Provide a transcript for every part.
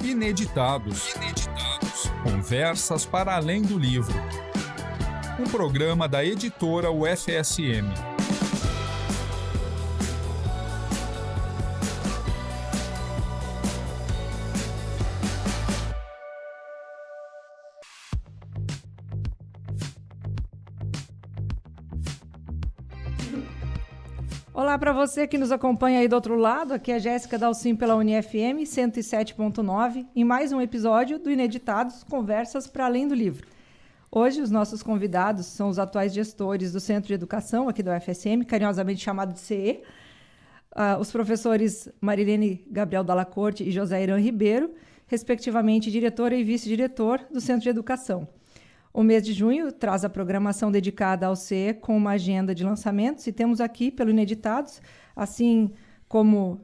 Ineditados. Conversas para além do livro. Um programa da editora UFSM. Olá para você que nos acompanha aí do outro lado, aqui é a Jéssica Dalcin pela UniFM 107.9 em mais um episódio do Ineditados, Conversas para Além do Livro. Hoje os nossos convidados são os atuais gestores do Centro de Educação aqui da UFSM, carinhosamente chamado de CE, os professores Marilene Gabriel Dalla Corte e José Irã Ribeiro, respectivamente diretora e vice-diretor do Centro de Educação. O mês de junho traz a programação dedicada ao CE com uma agenda de lançamentos e temos aqui, pelo Ineditados, assim como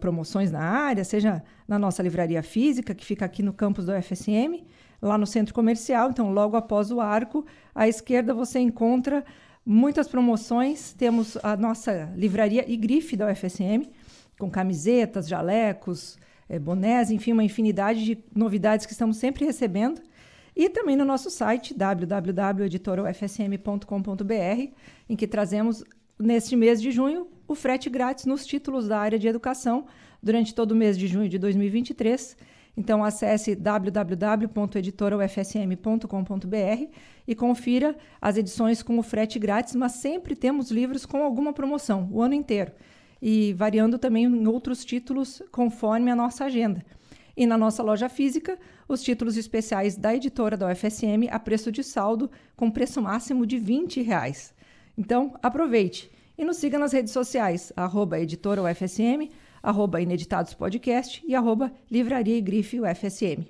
promoções na área, seja na nossa livraria física, que fica aqui no campus da UFSM, lá no Centro Comercial, então logo após o arco, à esquerda você encontra muitas promoções. Temos a nossa livraria e grife da UFSM, com camisetas, jalecos, bonés, enfim, uma infinidade de novidades que estamos sempre recebendo. E também no nosso site, www.editoraufsm.com.br, em que trazemos, neste mês de junho, o frete grátis nos títulos da área de educação durante todo o mês de junho de 2023. Então, acesse www.editoraufsm.com.br e confira as edições com o frete grátis, mas sempre temos livros com alguma promoção, o ano inteiro, e variando também em outros títulos conforme a nossa agenda. E na nossa loja física, os títulos especiais da editora da UFSM a preço de saldo, com preço máximo de R$20. Então, aproveite e nos siga nas redes sociais, @editoraufsm, @ineditadospodcast e @livraria e grife UFSM.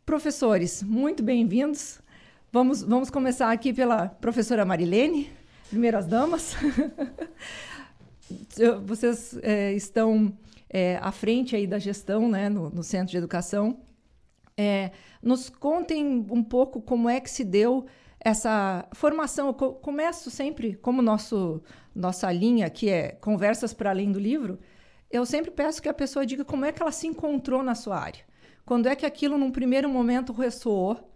Professores, muito bem-vindos. Vamos começar aqui pela professora Marilene, primeiro as damas. Vocês estão à frente aí da gestão, né, no Centro de Educação. Nos contem um pouco como é que se deu essa formação. Eu começo sempre, como nossa linha aqui é Conversas para Além do Livro, eu sempre peço que a pessoa diga como é que ela se encontrou na sua área. Quando é que aquilo, num primeiro momento, ressoou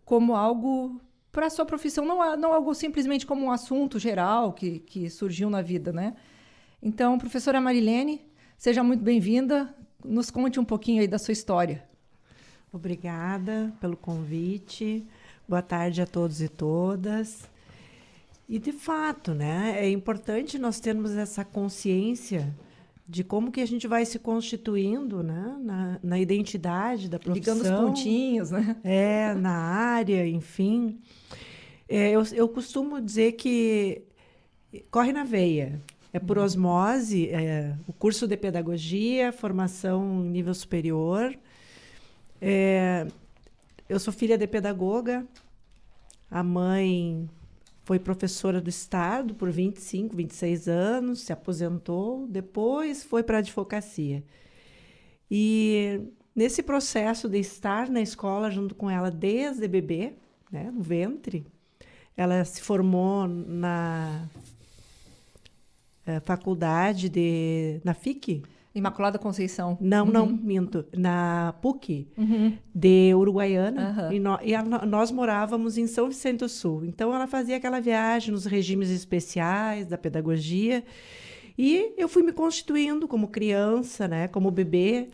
como algo para a sua profissão, não algo simplesmente como um assunto geral que surgiu na vida, né? Então, professora Marilene, seja muito bem-vinda. Nos conte um pouquinho aí da sua história. Obrigada pelo convite. Boa tarde a todos e todas. E, de fato, né, é importante nós termos essa consciência de como que a gente vai se constituindo, né, na identidade da profissão. Ligando os pontinhos, né? Na área, enfim. Eu costumo dizer que corre na veia. É por osmose, o curso de pedagogia, formação em nível superior. Eu sou filha de pedagoga. A mãe foi professora do Estado por 25, 26 anos, se aposentou, depois foi para a advocacia. E nesse processo de estar na escola junto com ela desde bebê, né, no ventre, ela se formou na faculdade na FIC. Imaculada Conceição. Não, minto. Na PUC, de Uruguaiana. Nós morávamos em São Vicente do Sul. Então, ela fazia aquela viagem nos regimes especiais da pedagogia. E eu fui me constituindo como criança, né, como bebê.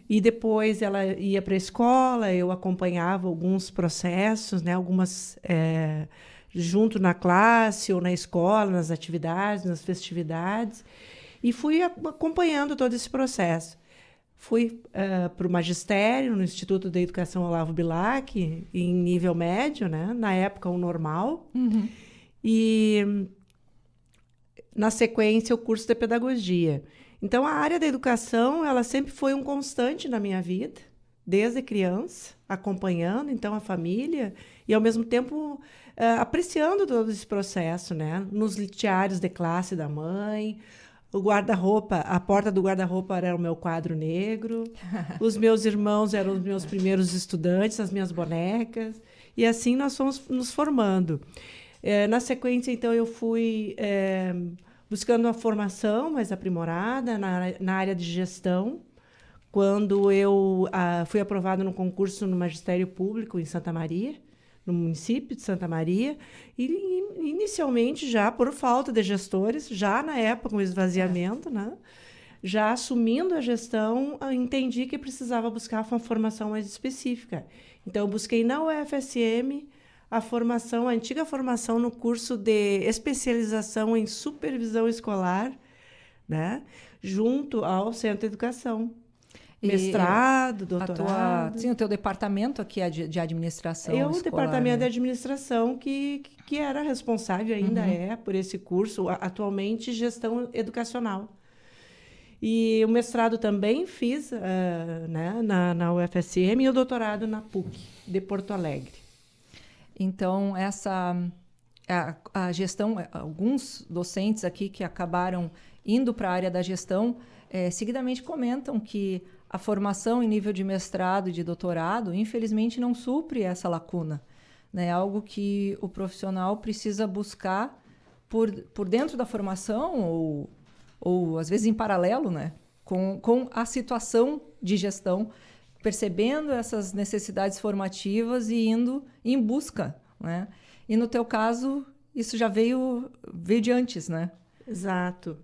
E depois ela ia para a escola, eu acompanhava alguns processos, né, algumas junto na classe ou na escola, nas atividades, nas festividades. E fui acompanhando todo esse processo. Fui para o magistério, no Instituto de Educação Olavo Bilac, em nível médio, né? Na época, o normal. E, na sequência, o curso de pedagogia. Então, a área da educação, ela sempre foi um constante na minha vida, desde criança, acompanhando, então, a família, e, ao mesmo tempo, apreciando todo esse processo, né? Nos liteários de classe da mãe. O guarda-roupa, a porta do guarda-roupa era o meu quadro negro. Os meus irmãos eram os meus primeiros estudantes, as minhas bonecas. E assim nós fomos nos formando. Na sequência, então, eu fui buscando uma formação mais aprimorada na área de gestão, quando eu fui aprovada no concurso no Magistério Público em Santa Maria, no município de Santa Maria, e inicialmente já por falta de gestores, já na época com o esvaziamento, né? Já assumindo a gestão, entendi que precisava buscar uma formação mais específica. Então, eu busquei na UFSM a antiga formação no curso de especialização em supervisão escolar, né? Junto ao Centro de Educação. Mestrado, doutorado. Sim, o teu departamento aqui é de administração escolar. O departamento né? de administração que era responsável, ainda é, por esse curso, atualmente gestão educacional. E o mestrado também fiz né, na UFSM e o doutorado na PUC, de Porto Alegre. Então, a gestão, alguns docentes aqui que acabaram indo para a área da gestão, seguidamente comentam que a formação em nível de mestrado e de doutorado, infelizmente, não supre essa lacuna. É algo que o profissional precisa buscar por dentro da formação ou às vezes em paralelo, né, com a situação de gestão, percebendo essas necessidades formativas e indo em busca, né? E no teu caso, isso já veio de antes, né? Exato.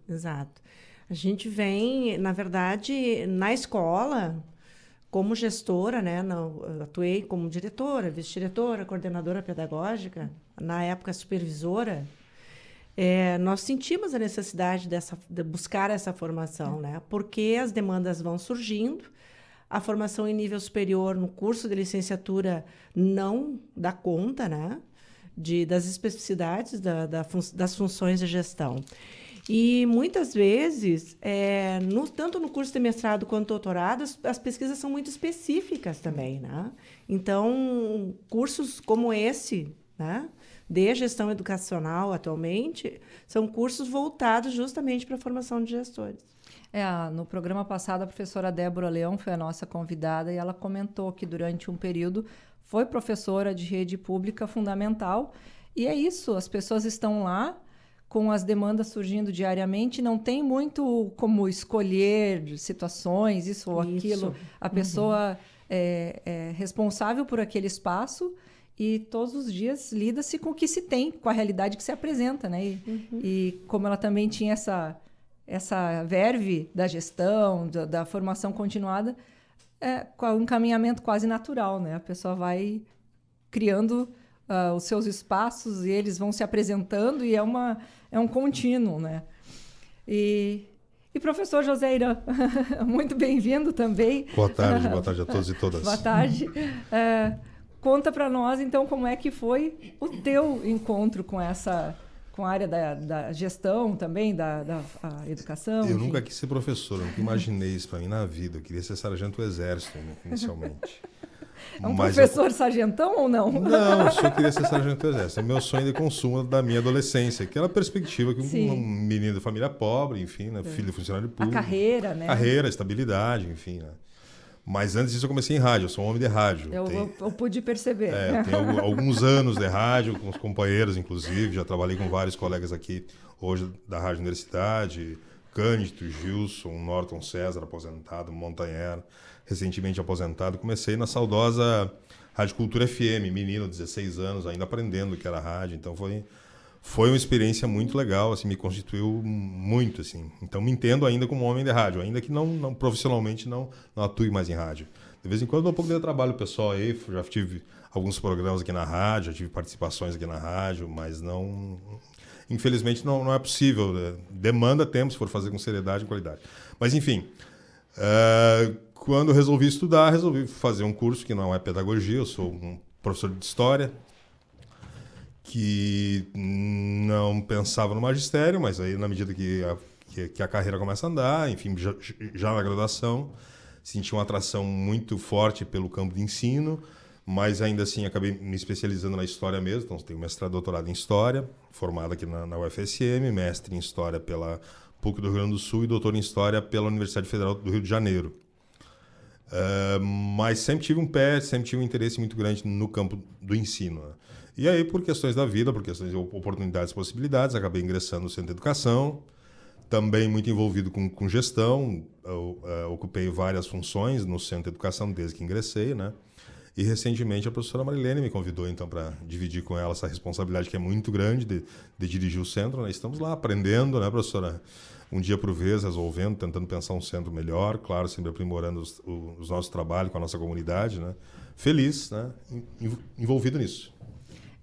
A gente vem, na verdade, na escola, como gestora, né? Atuei como diretora, vice-diretora, coordenadora pedagógica, na época supervisora. Nós sentimos a necessidade de buscar essa formação, né? Porque as demandas vão surgindo, a formação em nível superior no curso de licenciatura não dá conta, né? Das especificidades das funções de gestão. E muitas vezes, tanto no curso de mestrado quanto doutorado, as pesquisas são muito específicas também, né? Então, cursos como esse, né? De gestão educacional atualmente, são cursos voltados justamente para a formação de gestores. No programa passado, a professora Débora Leão foi a nossa convidada e ela comentou que durante um período foi professora de rede pública fundamental. E é isso, as pessoas estão lá com as demandas surgindo diariamente, não tem muito como escolher situações, isso ou aquilo. A pessoa é responsável por aquele espaço e todos os dias lida-se com o que se tem, com a realidade que se apresenta, né? E como ela também tinha essa verve da gestão, da formação continuada, com um encaminhamento quase natural, né? A pessoa vai criando os seus espaços e eles vão se apresentando e é um contínuo, né? E professor José Irã, muito bem-vindo também. Boa tarde a todos e todas. Boa tarde. Conta para nós, então, como é que foi o teu encontro com a área da gestão também, da educação? Eu nunca quis ser professor, eu nunca imaginei isso para mim na vida. Eu queria ser sargento do Exército, inicialmente. Professor sargentão ou não? Não, eu só queria ser sargento do Exército. É meu sonho de consumo da minha adolescência. Aquela perspectiva que um menino de família pobre, enfim, né, filho de funcionário público. A carreira, né? Carreira, estabilidade, enfim, né? Mas antes disso eu comecei em rádio, eu sou um homem de rádio. Eu pude perceber. Eu tenho alguns anos de rádio, com os companheiros, inclusive. Já trabalhei com vários colegas aqui, hoje da Rádio Universidade, Cândido, Gilson, Norton César, aposentado, Montanher, recentemente aposentado. Comecei na saudosa Rádio Cultura FM, menino, 16 anos, ainda aprendendo o que era rádio. Então foi uma experiência muito legal, assim, me constituiu muito, assim. Então me entendo ainda como homem de rádio, ainda que não profissionalmente não atue mais em rádio. De vez em quando dou um pouco de trabalho pessoal aí, já tive alguns programas aqui na rádio, já tive participações aqui na rádio, mas infelizmente não é possível. Demanda tempo, se for fazer com seriedade e qualidade. Mas enfim, quando eu resolvi estudar, resolvi fazer um curso que não é pedagogia, eu sou um professor de história, que não pensava no magistério, mas aí na medida que a carreira começa a andar, enfim, já na graduação, senti uma atração muito forte pelo campo de ensino, mas ainda assim acabei me especializando na história mesmo, então tenho mestrado e doutorado em história, formado aqui na UFSM, mestre em história pela PUC do Rio Grande do Sul e doutor em história pela Universidade Federal do Rio de Janeiro. Mas sempre tive um interesse muito grande no campo do ensino, né? E aí, por questões da vida, por questões de oportunidades e possibilidades, acabei ingressando no Centro de Educação. Também muito envolvido com gestão, eu ocupei várias funções no Centro de Educação desde que ingressei, né? E recentemente a professora Marilene me convidou então para dividir com ela essa responsabilidade que é muito grande de dirigir o centro, né? Estamos lá aprendendo, né, professora? Um dia por vez, resolvendo, tentando pensar um centro melhor, claro, sempre aprimorando os nossos trabalhos com a nossa comunidade, né? Feliz, né? Envolvido nisso.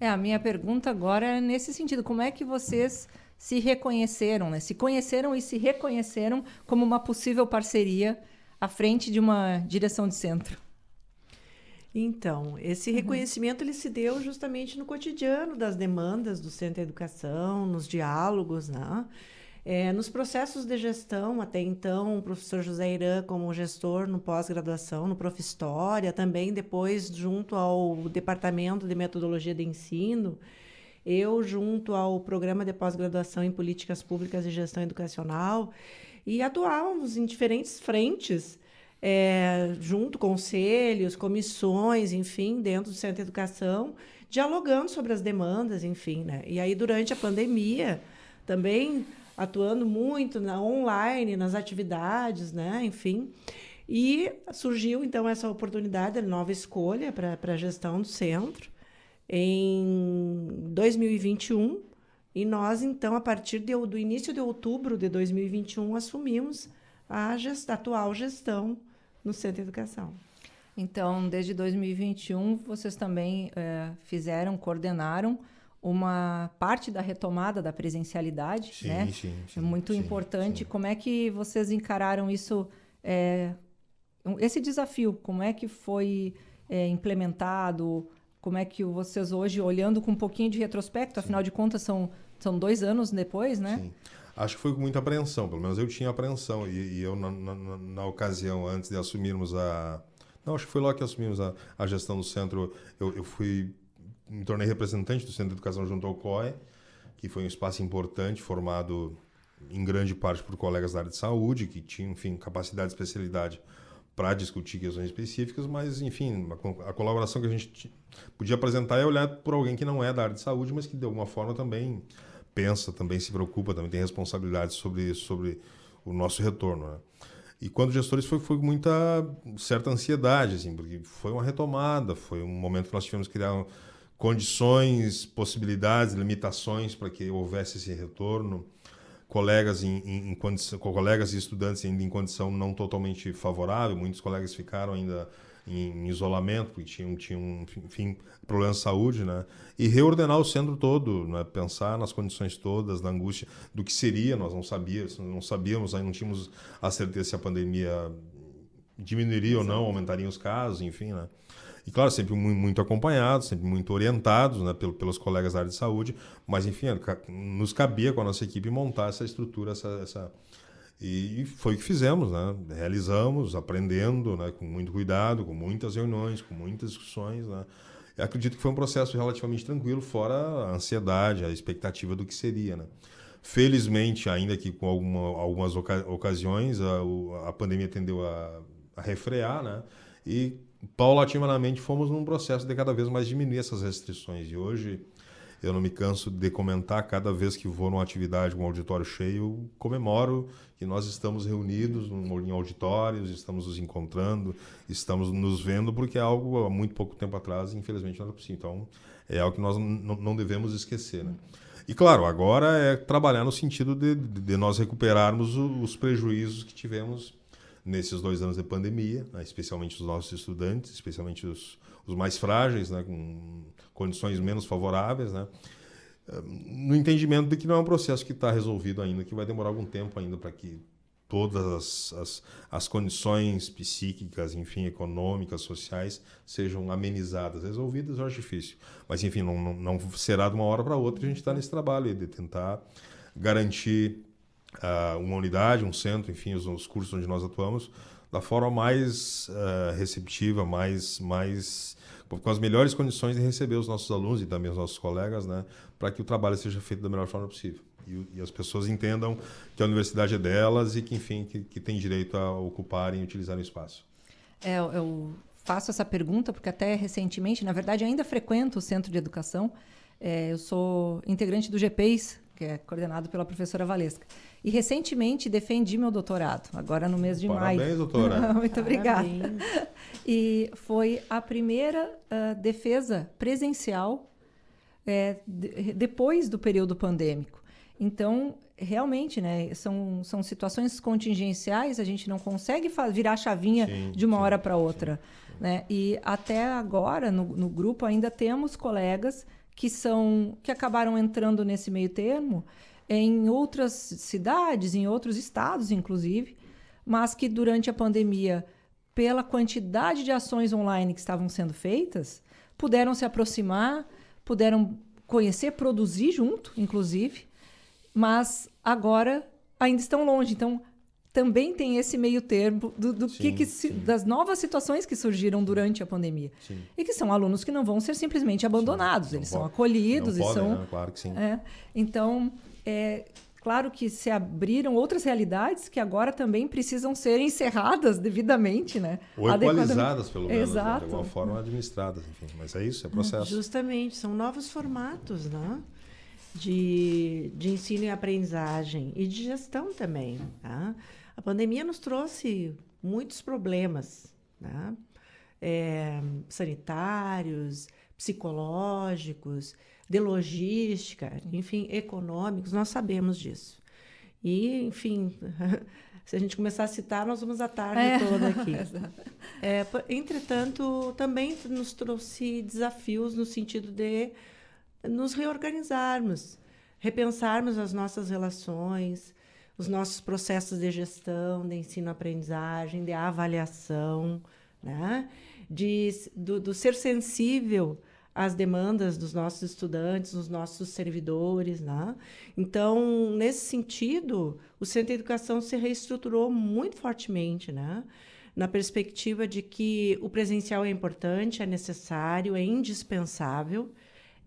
A minha pergunta agora é nesse sentido, como é que vocês se reconheceram, né? Se conheceram e se reconheceram como uma possível parceria à frente de uma direção de centro? Então, esse reconhecimento ele se deu justamente no cotidiano das demandas do Centro de Educação, nos diálogos, né? Nos processos de gestão, até então, o professor José Irã como gestor no pós-graduação, no Profhistória, também depois junto ao Departamento de Metodologia de Ensino, eu junto ao Programa de Pós-Graduação em Políticas Públicas e Gestão Educacional, e atuávamos em diferentes frentes, junto conselhos, comissões, enfim, dentro do Centro de Educação, dialogando sobre as demandas, enfim, né? E aí, durante a pandemia, também atuando muito online, nas atividades, né? Enfim. E surgiu, então, essa oportunidade, a nova escolha para a gestão do centro, em 2021, e nós, então, a partir do início de outubro de 2021, assumimos a atual gestão no Centro de Educação. Então, desde 2021, vocês também coordenaram uma parte da retomada da presencialidade, sim, né? Sim, é muito importante. Sim. Como é que vocês encararam isso, esse desafio? Como é que foi implementado? Como é que vocês hoje, olhando com um pouquinho de retrospecto, sim, afinal de contas são 2 anos depois, né? Sim. Acho que foi com muita apreensão, pelo menos eu tinha apreensão. E eu, na ocasião, antes de assumirmos acho que foi logo que assumimos a gestão do centro, eu me tornei representante do Centro de Educação junto ao COE, que foi um espaço importante, formado em grande parte por colegas da área de saúde, que tinham, enfim, capacidade e especialidade para discutir questões específicas, mas, enfim, a colaboração que a gente podia apresentar é olhar por alguém que não é da área de saúde, mas que, de alguma forma, também pensa, também se preocupa, também tem responsabilidade sobre o nosso retorno, né? E quando gestores foi com muita certa ansiedade, assim, porque foi uma retomada, foi um momento que nós tivemos que criar condições, possibilidades, limitações para que houvesse esse retorno. Colegas colegas e estudantes ainda em condição não totalmente favorável, muitos colegas ficaram ainda em isolamento, porque tinham enfim, problemas de saúde, né? E reordenar o centro todo, né? Pensar nas condições todas, na angústia do que seria, nós não sabíamos, aí não tínhamos a certeza se a pandemia diminuiria ou não, aumentaria os casos, enfim, né? E, claro, sempre muito acompanhados, sempre muito orientados, né, pelos colegas da área de saúde, mas, enfim, nos cabia com a nossa equipe montar essa estrutura, E foi o que fizemos, né? Realizamos, aprendendo, né, com muito cuidado, com muitas reuniões, com muitas discussões, né? Eu acredito que foi um processo relativamente tranquilo, fora a ansiedade, a expectativa do que seria, né? Felizmente, ainda que com algumas ocasiões, a pandemia tendeu a refrear, né? E paulatinamente fomos num processo de cada vez mais diminuir essas restrições. E hoje eu não me canso de comentar, cada vez que vou numa atividade com um auditório cheio, eu comemoro que nós estamos reunidos em auditórios, estamos nos encontrando, estamos nos vendo, porque é algo há muito pouco tempo atrás, infelizmente, não era possível. Então, é algo que nós não devemos esquecer, né? E, claro, agora é trabalhar no sentido de nós recuperarmos os prejuízos que tivemos nesses 2 anos de pandemia, né? Especialmente os nossos estudantes, especialmente os mais frágeis, né? Com condições menos favoráveis, né? No entendimento de que não é um processo que está resolvido ainda, que vai demorar algum tempo ainda para que todas as condições psíquicas, enfim, econômicas, sociais, sejam amenizadas. Resolvidas eu acho difícil. Mas, enfim, não será de uma hora para outra. A gente está nesse trabalho de tentar garantir uma unidade, um centro, enfim, os cursos onde nós atuamos, da forma mais receptiva, com as melhores condições de receber os nossos alunos e também os nossos colegas, né, para que o trabalho seja feito da melhor forma possível. E as pessoas entendam que a universidade é delas e que, enfim, que tem direito a ocuparem e utilizarem o espaço. Eu faço essa pergunta porque até recentemente, na verdade, ainda frequento o Centro de Educação. Eu sou integrante do GPES, que é coordenado pela professora Valesca. E recentemente defendi meu doutorado, agora no mês de maio. Parabéns, doutora. Muito obrigada. Parabéns. E foi a primeira defesa presencial depois do período pandêmico. Então, realmente, né, são situações contingenciais, a gente não consegue virar a chavinha de uma hora para outra. Né? E até agora, no grupo, ainda temos colegas que acabaram entrando nesse meio termo em outras cidades, em outros estados, inclusive, mas que durante a pandemia, pela quantidade de ações online que estavam sendo feitas, puderam se aproximar, puderam conhecer, produzir junto, inclusive, mas agora ainda estão longe. Então, também tem esse meio termo das novas situações que surgiram durante a pandemia. Sim. E que são alunos que não vão ser simplesmente abandonados, eles são acolhidos. Claro que sim. Então, claro que se abriram outras realidades que agora também precisam ser encerradas devidamente, né? Ou equalizadas, pelo menos, Exato. Né? De alguma forma administradas, enfim. Mas é isso, é processo. Justamente, são novos formatos, né? De ensino e aprendizagem e de gestão também. Tá? A pandemia nos trouxe muitos problemas, né? Sanitários, psicológicos, de logística, enfim, econômicos, nós sabemos disso. E, enfim, se a gente começar a citar, nós vamos a tarde toda aqui. Entretanto, também nos trouxe desafios no sentido de nos reorganizarmos, repensarmos as nossas relações, os nossos processos de gestão, de ensino-aprendizagem, de avaliação, né? do ser sensível às demandas dos nossos estudantes, dos nossos servidores. Né? Então, nesse sentido, o Centro de Educação se reestruturou muito fortemente, né? Na perspectiva de que o presencial é importante, é necessário, é indispensável,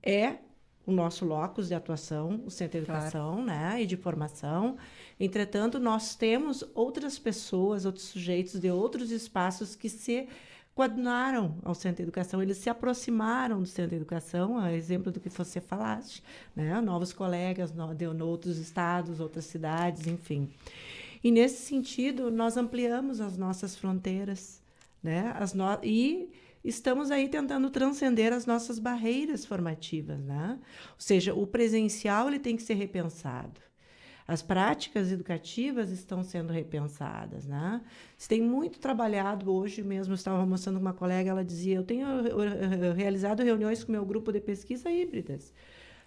é o nosso locus de atuação, o Centro de Educação, claro, né, e de formação. Entretanto, nós temos outras pessoas, outros sujeitos de outros espaços que se coadunaram ao Centro de Educação, eles se aproximaram do Centro de Educação, a exemplo do que você falaste, né, novos colegas de outros estados, outras cidades, enfim. E, nesse sentido, nós ampliamos as nossas fronteiras, né, e estamos aí tentando transcender as nossas barreiras formativas, né? Ou seja, o presencial ele tem que ser repensado. As práticas educativas estão sendo repensadas, né? Se tem muito trabalhado hoje mesmo, eu estava almoçando com uma colega, ela dizia, eu tenho realizado reuniões com meu grupo de pesquisa híbridas.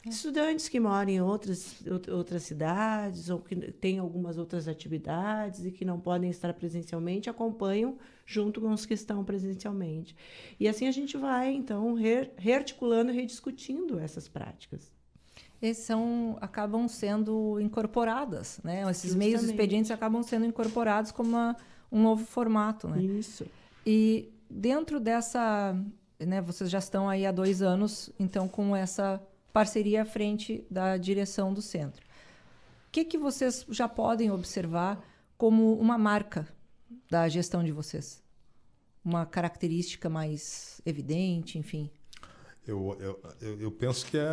Estudantes que moram em outras cidades ou que têm algumas outras atividades e que não podem estar presencialmente, acompanham junto com os que estão presencialmente. E assim a gente vai, então, rearticulando e rediscutindo essas práticas. Acabam sendo incorporadas, né? Esses meios expedientes acabam sendo incorporados como um novo formato, né? Isso. E dentro dessa... né, vocês já estão aí há 2 anos, então, com essa parceria à frente da direção do centro. O que vocês já podem observar como uma marca da gestão de vocês? Uma característica mais evidente, enfim? Eu penso que é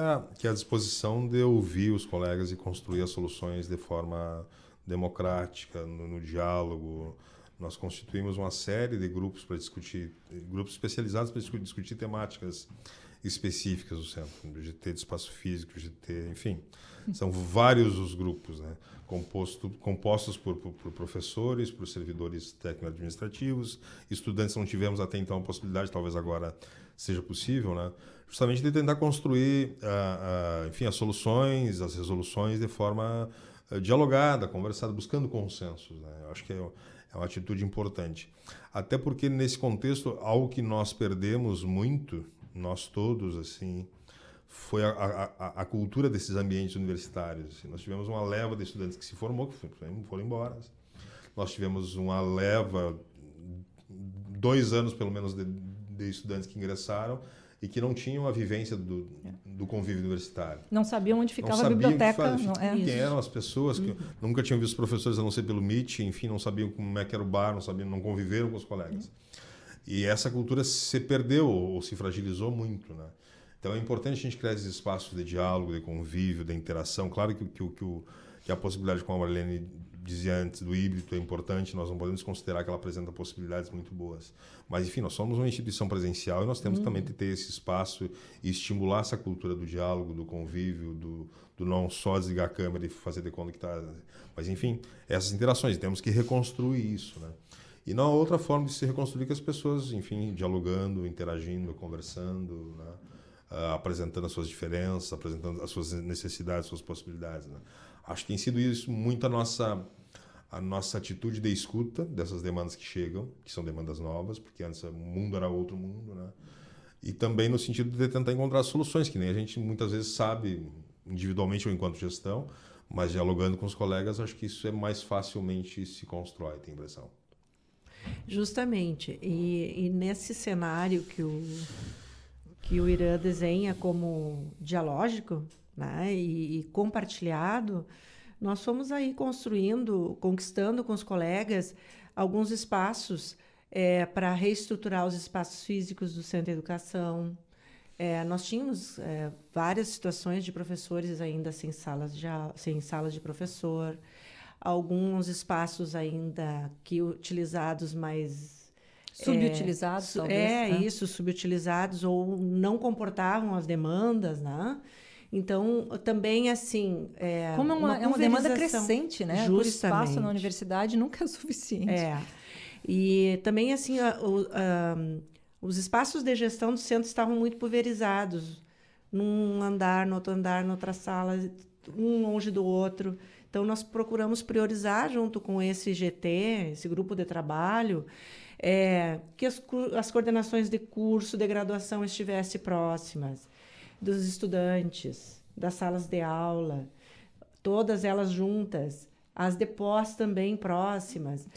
a disposição de ouvir os colegas e construir as soluções de forma democrática, no diálogo. Nós constituímos uma série de grupos para discutir, grupos especializados para discutir temáticas específicas do centro, do GT de espaço físico, GT, enfim. São vários os grupos, né? Compostos por professores, por servidores técnico-administrativos, estudantes. Não tivemos até então a possibilidade, talvez agora seja possível, né? Justamente de tentar construir enfim, as soluções, as resoluções de forma dialogada, conversada, buscando consensos, né? Eu acho que é uma atitude importante. Até porque, nesse contexto, algo que nós perdemos muito, nós todos, assim, foi a cultura desses ambientes universitários. Assim. Nós tivemos uma leva de estudantes que se formou, que foram embora. Nós tivemos uma leva, 2 anos pelo menos, de estudantes que ingressaram e que não tinham a vivência do convívio universitário. Não sabiam onde ficava a biblioteca. Quem eram as pessoas, que nunca tinham visto os professores, a não ser pelo Meet, enfim, não sabiam como é que era o bar, não conviveram com os colegas. E essa cultura se perdeu ou se fragilizou muito, né? Então é importante a gente criar esses espaços de diálogo, de convívio, de interação. Claro que a possibilidade, como a Marlene dizia antes, do híbrido é importante, nós não podemos considerar que ela apresenta possibilidades muito boas. Mas, enfim, nós somos uma instituição presencial e nós temos também que ter esse espaço e estimular essa cultura do diálogo, do convívio, do não só desligar a câmera e fazer de conta que está... Mas, enfim, essas interações, temos que reconstruir isso, né? E não há outra forma de se reconstruir que as pessoas, enfim, dialogando, interagindo, conversando, né? Apresentando as suas diferenças, apresentando as suas necessidades, as suas possibilidades, né? Acho que tem sido isso muito a nossa atitude de escuta dessas demandas que chegam, que são demandas novas, porque antes o mundo era outro mundo, né? E também no sentido de tentar encontrar soluções, que nem a gente muitas vezes sabe, individualmente ou enquanto gestão, mas dialogando com os colegas, acho que isso é mais facilmente se constrói, tem a impressão. Justamente. E nesse cenário que o Irã desenha como dialógico, né, e compartilhado, nós fomos aí conquistando com os colegas alguns espaços para reestruturar os espaços físicos do Centro de Educação. Nós tínhamos várias situações de professores ainda sem salas de professor, alguns espaços ainda utilizados, mas... Subutilizados, talvez. Isso, subutilizados ou não comportavam as demandas, né? Então, também, assim... Como é uma demanda crescente, né? Justamente. Por espaço na universidade nunca é suficiente. E também, assim, os espaços de gestão do centro estavam muito pulverizados. Num andar, no outro andar, noutra sala, um longe do outro. Então, nós procuramos priorizar, junto com esse GT, esse grupo de trabalho, que as coordenações de curso, de graduação estivessem próximas dos estudantes, das salas de aula, todas elas juntas, as de pós também próximas,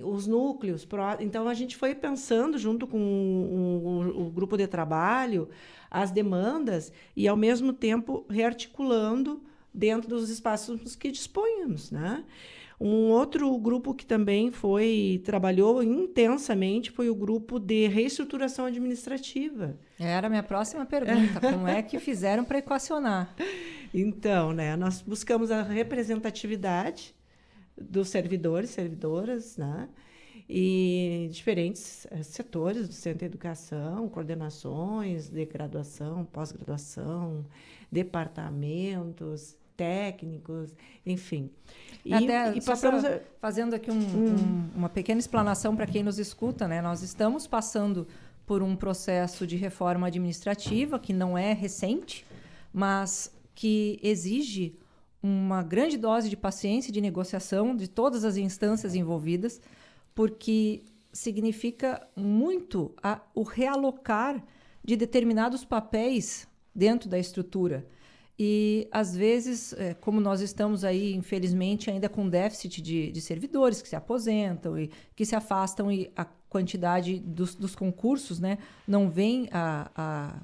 os núcleos. Então, a gente foi pensando, junto com o grupo de trabalho, as demandas e, ao mesmo tempo, rearticulando dentro dos espaços que dispunhamos, né? Um outro grupo que também trabalhou intensamente foi o grupo de reestruturação administrativa. Era a minha próxima pergunta. Como é que fizeram para equacionar? Então, né, nós buscamos a representatividade dos servidores, servidoras, né? E diferentes setores do Centro de Educação, coordenações de graduação, pós-graduação, departamentos, técnicos, enfim. E passamos fazendo aqui uma pequena explanação para quem nos escuta, né? Nós estamos passando por um processo de reforma administrativa que não é recente, mas que exige uma grande dose de paciência e de negociação de todas as instâncias envolvidas, porque significa muito o realocar de determinados papéis dentro da estrutura. E, às vezes, como nós estamos aí, infelizmente, ainda com déficit de servidores que se aposentam e que se afastam, e a quantidade dos concursos, né, não vem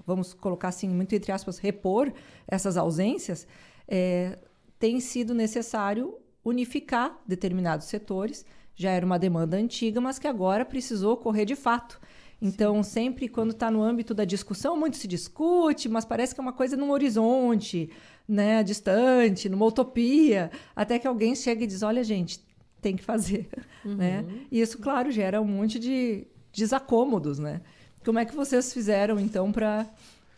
vamos colocar assim, muito entre aspas, repor essas ausências, tem sido necessário unificar determinados setores. Já era uma demanda antiga, mas que agora precisou ocorrer de fato. Então, sempre quando está no âmbito da discussão, muito se discute, mas parece que é uma coisa num horizonte, né, distante, numa utopia, até que alguém chega e diz, olha, gente, tem que fazer. Né? E isso, claro, gera um monte de desacômodos. Né? Como é que vocês fizeram, então, para...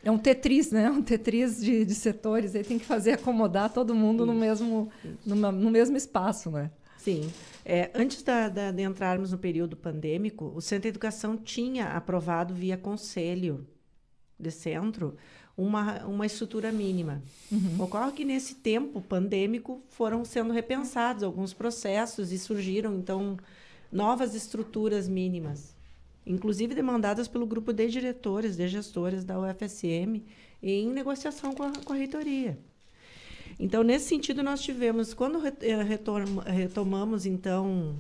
É um Tetris, né? Um Tetris de setores. Aí tem que fazer acomodar todo mundo no mesmo espaço, né? Sim. Antes de entrarmos no período pandêmico, o Centro de Educação tinha aprovado via conselho de centro uma estrutura mínima. Ocorre que nesse tempo pandêmico foram sendo repensados alguns processos e surgiram, então, novas estruturas mínimas, inclusive demandadas pelo grupo de diretores, de gestores da UFSM, em negociação com a reitoria. Então, nesse sentido, nós tivemos, quando retomamos, então...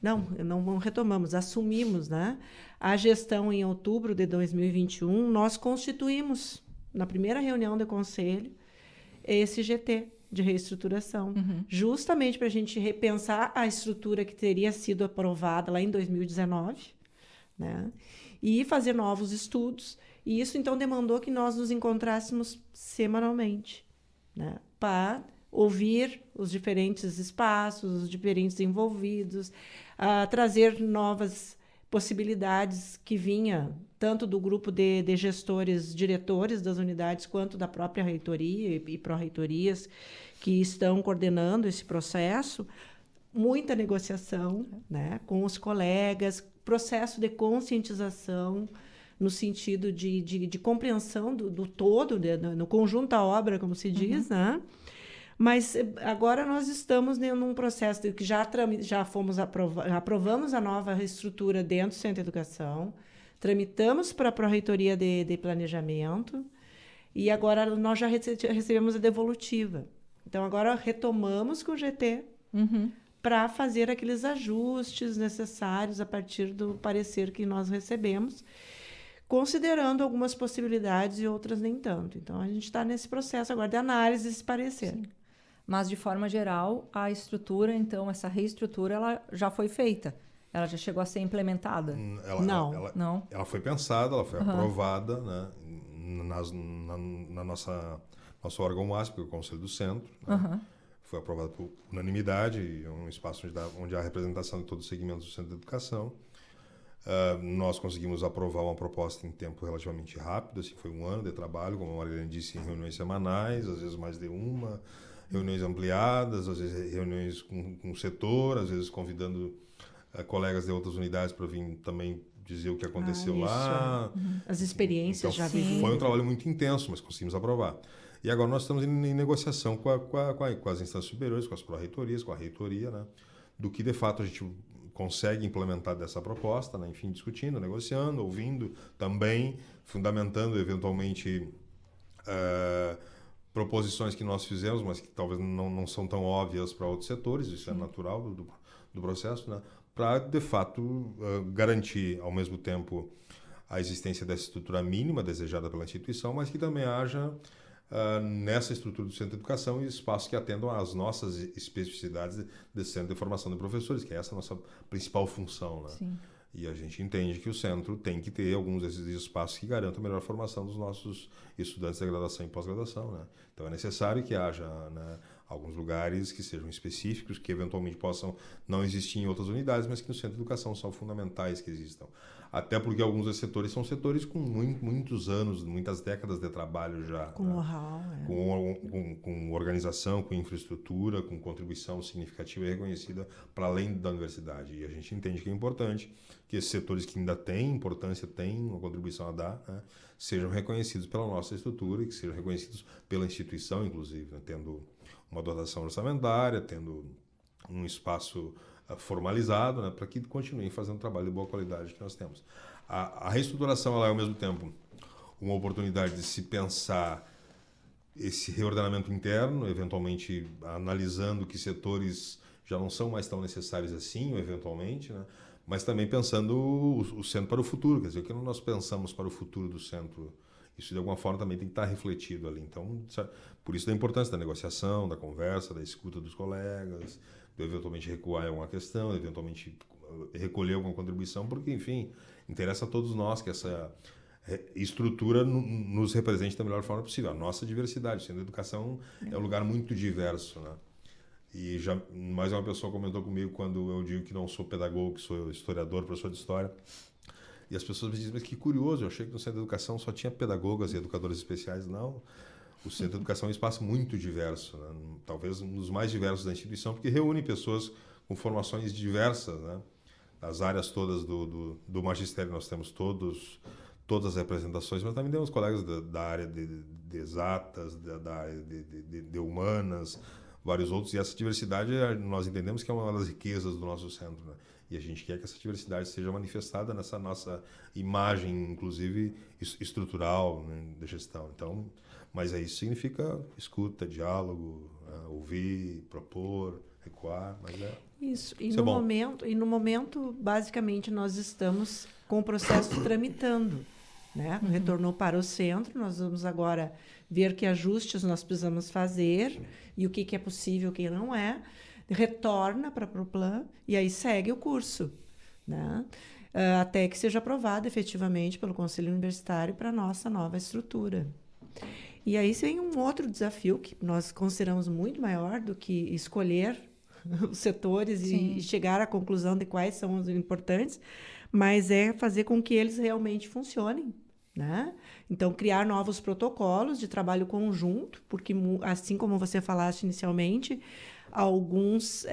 Não retomamos, assumimos, né, a gestão em outubro de 2021, nós constituímos, na primeira reunião do conselho, esse GT de reestruturação, justamente para a gente repensar a estrutura que teria sido aprovada lá em 2019, né? E fazer novos estudos. E isso, então, demandou que nós nos encontrássemos semanalmente, né? Para ouvir os diferentes espaços, os diferentes envolvidos, trazer novas possibilidades que vinha tanto do grupo de gestores, diretores das unidades, quanto da própria reitoria e pró-reitorias que estão coordenando esse processo. Muita negociação, né, com os colegas, processo de conscientização no sentido de compreensão do todo, no conjunto da obra, como se diz, né? Mas agora nós estamos num processo de que já aprovamos a nova reestrutura dentro do Centro de Educação, tramitamos para a Pró-Reitoria de Planejamento e agora nós já recebemos a devolutiva. Então, agora retomamos com o GT para fazer aqueles ajustes necessários a partir do parecer que nós recebemos, considerando algumas possibilidades e outras nem tanto. Então, a gente está nesse processo agora de análise desse parecer. Sim. Mas, de forma geral, a estrutura, então, essa reestrutura, ela já foi feita? Ela já chegou a ser implementada? Não. Ela foi pensada, ela foi aprovada, né, na nosso órgão máximo, que é o Conselho do Centro. Né? Foi aprovada por unanimidade, é um espaço onde há representação de todos os segmentos do Centro de Educação. Nós conseguimos aprovar uma proposta em tempo relativamente rápido, assim, foi 1 ano de trabalho, como a Marilene disse, em reuniões semanais, às vezes mais de uma, reuniões ampliadas, às vezes reuniões com o setor, às vezes convidando colegas de outras unidades para vir também dizer o que aconteceu lá. As experiências então, já vividas. Foi um trabalho muito intenso, mas conseguimos aprovar. E agora nós estamos em negociação com as instâncias superiores, com as pró-reitorias, com a reitoria, né, do que de fato a gente consegue implementar dessa proposta, né, enfim, discutindo, negociando, ouvindo, também fundamentando eventualmente proposições que nós fizemos, mas que talvez não são tão óbvias para outros setores, isso é natural do processo, né, para, de fato, garantir, ao mesmo tempo, a existência dessa estrutura mínima desejada pela instituição, mas que também haja, nessa estrutura do Centro de Educação, espaços que atendam às nossas especificidades desse Centro de Formação de Professores, que é essa a nossa principal função. Né? Sim. E a gente entende que o centro tem que ter alguns desses espaços que garantam a melhor formação dos nossos estudantes de graduação e pós-graduação. Né? Então, é necessário que haja, né, alguns lugares que sejam específicos, que eventualmente possam não existir em outras unidades, mas que no Centro de Educação são fundamentais que existam. Até porque alguns desses setores são setores com muitos anos, muitas décadas de trabalho já. Com know-how. Com organização, com infraestrutura, com contribuição significativa e reconhecida para além da universidade. E a gente entende que é importante que esses setores que ainda têm importância, têm uma contribuição a dar, né, sejam reconhecidos pela nossa estrutura e que sejam reconhecidos pela instituição, inclusive, né, tendo uma dotação orçamentária, tendo um espaço formalizado, né, para que continuem fazendo um trabalho de boa qualidade que nós temos. A reestruturação ela é, ao mesmo tempo, uma oportunidade de se pensar esse reordenamento interno, eventualmente analisando que setores já não são mais tão necessários assim, ou eventualmente, né, mas também pensando o centro para o futuro, quer dizer, o que nós pensamos para o futuro do centro, isso de alguma forma também tem que estar refletido ali. Então, por isso da importância da negociação, da conversa, da escuta dos colegas, de eventualmente recuar em alguma questão, de eventualmente recolher alguma contribuição, porque, enfim, interessa a todos nós que essa estrutura nos represente da melhor forma possível. A nossa diversidade, o Centro de Educação é um lugar muito diverso, né? E já mais uma pessoa comentou comigo quando eu digo que não sou pedagogo, que sou historiador, professor de história. E as pessoas me dizem, mas que curioso, eu achei que no Centro de Educação só tinha pedagogas e educadores especiais. Não, o Centro de Educação é um espaço muito diverso, né? Talvez um dos mais diversos da instituição, porque reúne pessoas com formações diversas, né? As áreas todas do magistério nós temos todas as representações, mas também temos colegas da área de exatas, da área de humanas, vários outros, e essa diversidade nós entendemos que é uma das riquezas do nosso centro, né? E a gente quer que essa diversidade seja manifestada nessa nossa imagem, inclusive estrutural, né, de gestão. Então, mas isso significa escuta, diálogo, ouvir, propor, recuar, mas isso. E no momento, basicamente, nós estamos com o processo tramitando, né? Retornou para o centro, nós vamos agora ver que ajustes nós precisamos fazer e o que é possível, o que não é. Retorna para a Proplan e aí segue o curso, né? até que seja aprovado efetivamente pelo Conselho Universitário para a nossa nova estrutura. E aí vem um outro desafio que nós consideramos muito maior do que escolher os setores e chegar à conclusão de quais são os importantes, mas é fazer com que eles realmente funcionem, né? Então, criar novos protocolos de trabalho conjunto, porque, assim como você falaste inicialmente, alguns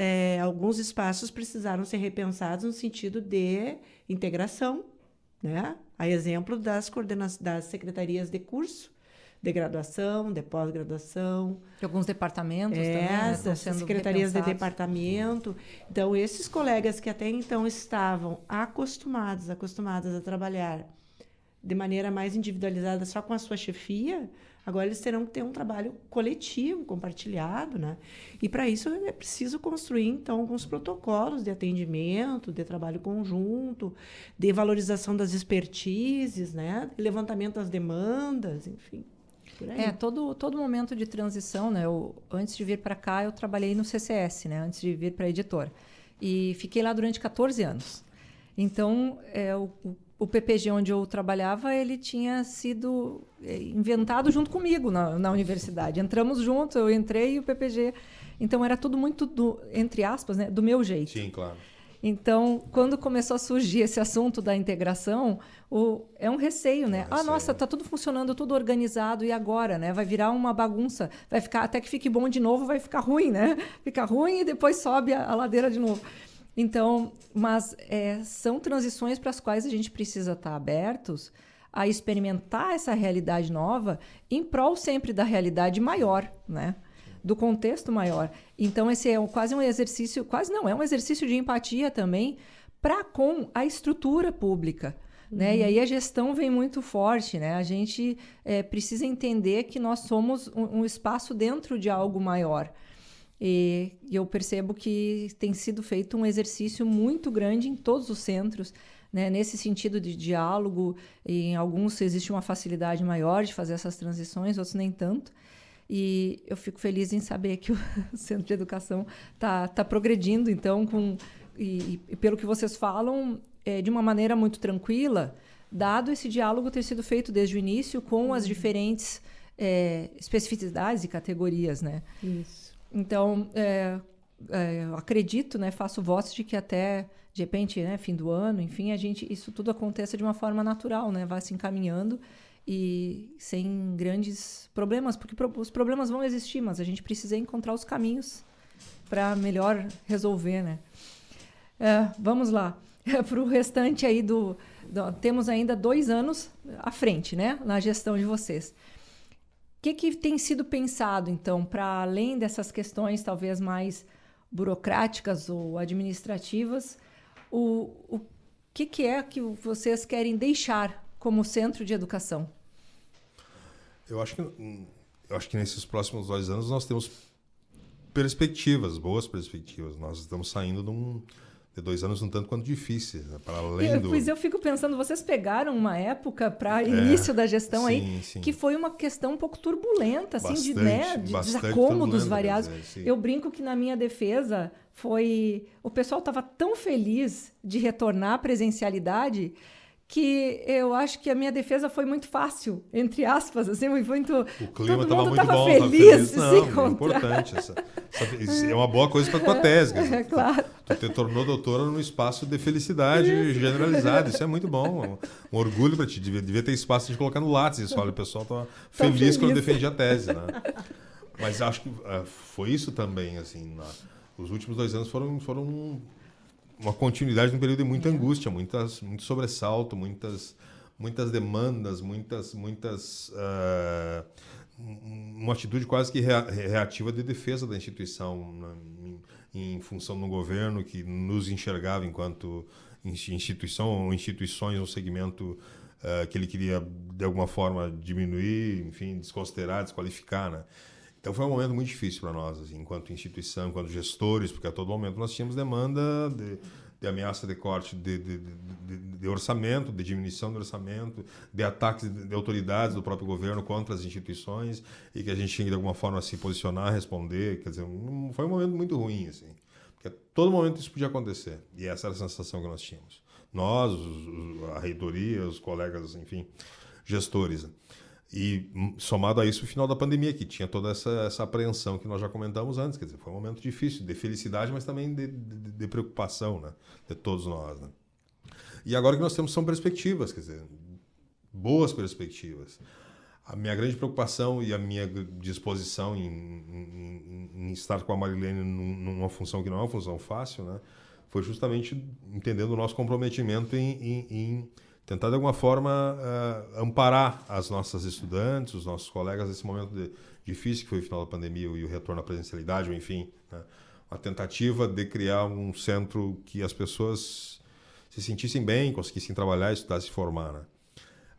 espaços precisaram ser repensados no sentido de integração, né? A exemplo das secretarias de curso, de graduação, de pós-graduação. De alguns departamentos também, né, estão sendo secretarias de repensados. departamento. Então, esses colegas que até então estavam acostumados a trabalhar de maneira mais individualizada só com a sua chefia, agora eles terão que ter um trabalho coletivo, compartilhado, né? E para isso é preciso construir, então, alguns protocolos de atendimento, de trabalho conjunto, de valorização das expertises, né? Levantamento das demandas, enfim. Por aí. Todo momento de transição, né? Antes de vir para cá, eu trabalhei no CCS, né? Antes de vir para a editora. E fiquei lá durante 14 anos. Então, o PPG onde eu trabalhava, ele tinha sido inventado junto comigo na universidade. Entramos juntos, eu entrei e o PPG. Então, era tudo muito, entre aspas, né, do meu jeito. Sim, claro. Então, quando começou a surgir esse assunto da integração, é um receio, né? Nossa, está tudo funcionando, tudo organizado, e agora, né? Vai virar uma bagunça, vai ficar, até que fique bom de novo, vai ficar ruim, né? Fica ruim e depois sobe a ladeira de novo. Então, mas são transições para as quais a gente precisa estar abertos a experimentar essa realidade nova em prol sempre da realidade maior, né? Do contexto maior. Então, esse é quase um exercício, é um exercício de empatia também para com a estrutura pública. Né? E aí a gestão vem muito forte, né? A gente precisa entender que nós somos um espaço dentro de algo maior. E eu percebo que tem sido feito um exercício muito grande em todos os centros, né? Nesse sentido de diálogo. Em alguns existe uma facilidade maior de fazer essas transições, outros nem tanto. E eu fico feliz em saber que o Centro de Educação tá progredindo, então, e pelo que vocês falam, de uma maneira muito tranquila, dado esse diálogo ter sido feito desde o início com as diferentes especificidades e categorias, né? Isso. Então, eu acredito, né, faço votos de que até, de repente, né, fim do ano, enfim, isso tudo aconteça de uma forma natural, né? Vai se encaminhando e sem grandes problemas, porque os problemas vão existir, mas a gente precisa encontrar os caminhos para melhor resolver, né? Vamos lá. Para o restante aí temos ainda 2 anos à frente, né? Na gestão de vocês. O que tem sido pensado, então, para além dessas questões talvez mais burocráticas ou administrativas, o que é que vocês querem deixar como centro de educação? Eu acho que nesses próximos 2 anos nós temos boas perspectivas. Nós estamos saindo de 2 anos um tanto quanto difíceis, né? Para além Pois eu fico pensando, vocês pegaram uma época para início da gestão sim. Que foi uma questão um pouco turbulenta, assim, de desacômodos variados. Eu brinco que na minha defesa o pessoal estava tão feliz de retornar à presencialidade que eu acho que a minha defesa foi muito fácil, entre aspas, assim, foi muito... O clima estava muito bom, feliz de se é encontrar. Importante. É uma boa coisa para a tua tese. Claro. Tu te tornou doutora num espaço de felicidade generalizada. Isso é muito bom. Um orgulho para ti. Devia ter espaço de colocar no Lattes. Isso, olha, o pessoal estava feliz quando defendia a tese. Né? Mas acho que foi isso também. Assim, os últimos 2 anos foram uma continuidade de um período de muita angústia, muito sobressalto, muitas demandas, uma atitude quase que reativa de defesa da instituição, né, em função do governo que nos enxergava enquanto instituição ou instituições, um segmento que ele queria de alguma forma diminuir, enfim, desconsiderar, desqualificar, né? Então foi um momento muito difícil para nós, assim, enquanto instituição, enquanto gestores, porque a todo momento nós tínhamos demanda de ameaça de corte de orçamento, de diminuição do orçamento, de ataques de autoridades do próprio governo contra as instituições e que a gente tinha que de alguma forma se posicionar, responder. Quer dizer, foi um momento muito ruim, assim, porque a todo momento isso podia acontecer e essa era a sensação que nós tínhamos. nós, a reitoria, os colegas, enfim, gestores. E somado a isso o final da pandemia, que tinha toda essa apreensão que nós já comentamos antes, quer dizer, foi um momento difícil, de felicidade, mas também de preocupação, né, de todos nós, né. E agora que nós temos são perspectivas, quer dizer, boas perspectivas. A minha grande preocupação e a minha disposição em estar com a Marilene numa função que não é uma função fácil, né, foi justamente entendendo o nosso comprometimento em tentar, de alguma forma, amparar as nossas estudantes, os nossos colegas nesse momento difícil que foi o final da pandemia e o retorno à presencialidade, ou enfim, né, uma tentativa de criar um centro que as pessoas se sentissem bem, conseguissem trabalhar, estudar, se formar, né.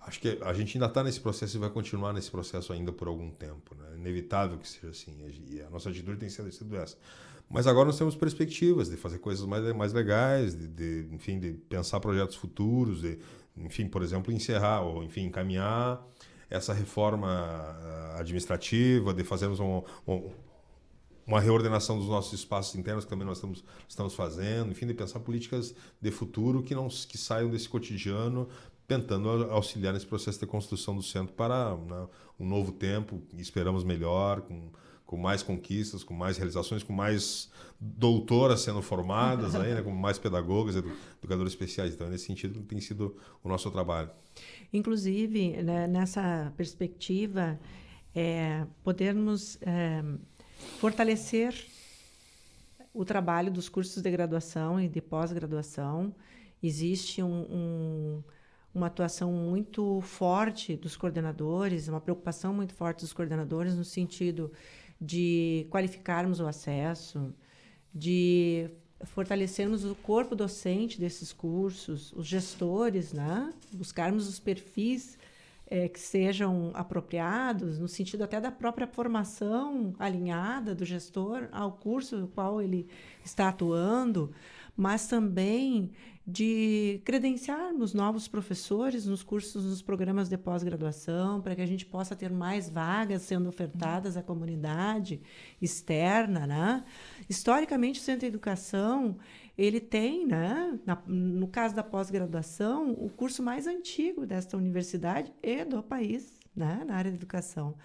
Acho que a gente ainda está nesse processo e vai continuar nesse processo ainda por algum tempo, né? É inevitável que seja assim, e a nossa atitude tem sido essa. Mas agora nós temos perspectivas de fazer coisas mais legais, enfim, de pensar projetos futuros, enfim, por exemplo, encerrar ou, enfim, encaminhar essa reforma administrativa, de fazermos uma reordenação dos nossos espaços internos, que também nós estamos fazendo, enfim, de pensar políticas de futuro que saiam desse cotidiano, tentando auxiliar nesse processo de construção do centro para, né, um novo tempo, esperamos melhor, com mais conquistas, com mais realizações, com mais doutoras sendo formadas, aí, né, com mais pedagogas, educadores especiais. Então, nesse sentido, tem sido o nosso trabalho. Inclusive, né, nessa perspectiva, podermos fortalecer o trabalho dos cursos de graduação e de pós-graduação. Existe uma atuação muito forte dos coordenadores, uma preocupação muito forte dos coordenadores no sentido de qualificarmos o acesso, de fortalecermos o corpo docente desses cursos, os gestores, né? Buscarmos os perfis que sejam apropriados, no sentido até da própria formação alinhada do gestor ao curso no qual ele está atuando, mas também de credenciarmos novos professores nos cursos, nos programas de pós-graduação, para que a gente possa ter mais vagas sendo ofertadas à comunidade externa, né? Historicamente, o Centro de Educação, ele tem, né, no caso da pós-graduação, o curso mais antigo desta universidade e do país, né, na área de educação.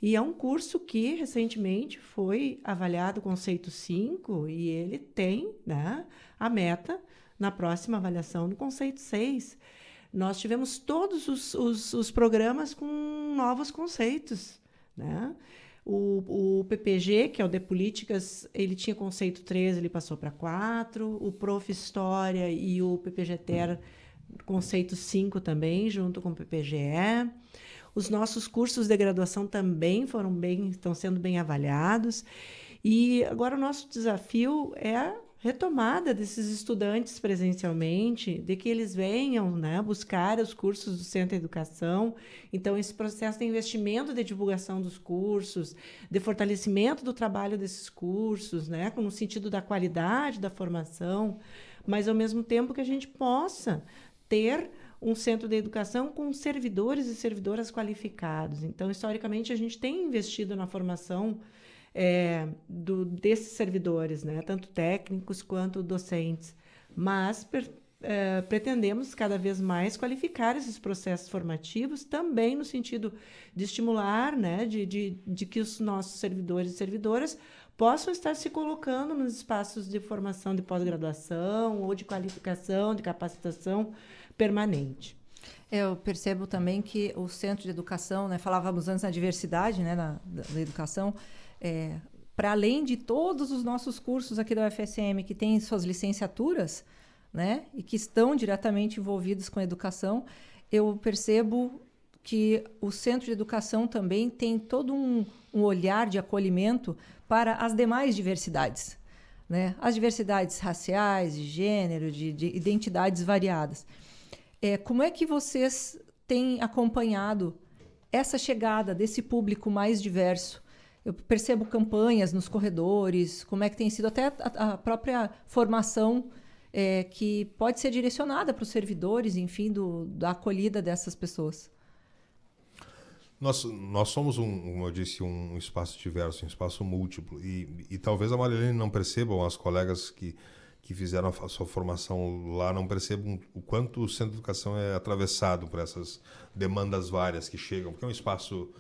E é um curso que, recentemente, foi avaliado conceito 5 e ele tem, né, a meta na próxima avaliação do conceito 6. Nós tivemos todos os programas com novos conceitos, né? O PPG, que é o de Políticas, ele tinha conceito 3, ele passou para 4. O Prof. História e o PPG-TER, conceito 5 também, junto com o PPGE. Os nossos cursos de graduação também estão sendo bem avaliados. E agora o nosso desafio é a retomada desses estudantes presencialmente, de que eles venham, né, buscar os cursos do Centro de Educação. Então, esse processo de investimento de divulgação dos cursos, de fortalecimento do trabalho desses cursos, né, no sentido da qualidade da formação, mas, ao mesmo tempo, que a gente possa ter um centro de educação com servidores e servidoras qualificados. Então, historicamente, a gente tem investido na formação desses servidores, né? Tanto técnicos quanto docentes, mas pretendemos cada vez mais qualificar esses processos formativos, também no sentido de estimular, né? de que os nossos servidores e servidoras possam estar se colocando nos espaços de formação de pós-graduação ou de qualificação, de capacitação permanente. Eu percebo também que o Centro de Educação, né, falávamos antes na diversidade, né, da educação, para além de todos os nossos cursos aqui da UFSM que têm suas licenciaturas, né, e que estão diretamente envolvidos com a educação, eu percebo que o Centro de Educação também tem todo um olhar de acolhimento para as demais diversidades, né? As diversidades raciais, de gênero, de identidades variadas. Como é que vocês têm acompanhado essa chegada desse público mais diverso? Eu percebo campanhas nos corredores, como é que tem sido até a própria formação que pode ser direcionada para os servidores, enfim, da acolhida dessas pessoas. Nós somos, como eu disse, um espaço diverso, um espaço múltiplo. E talvez a Marilene não percebam, as colegas que que fizeram a sua formação lá não percebam o quanto o centro de educação é atravessado por essas demandas várias que chegam, porque é um espaço,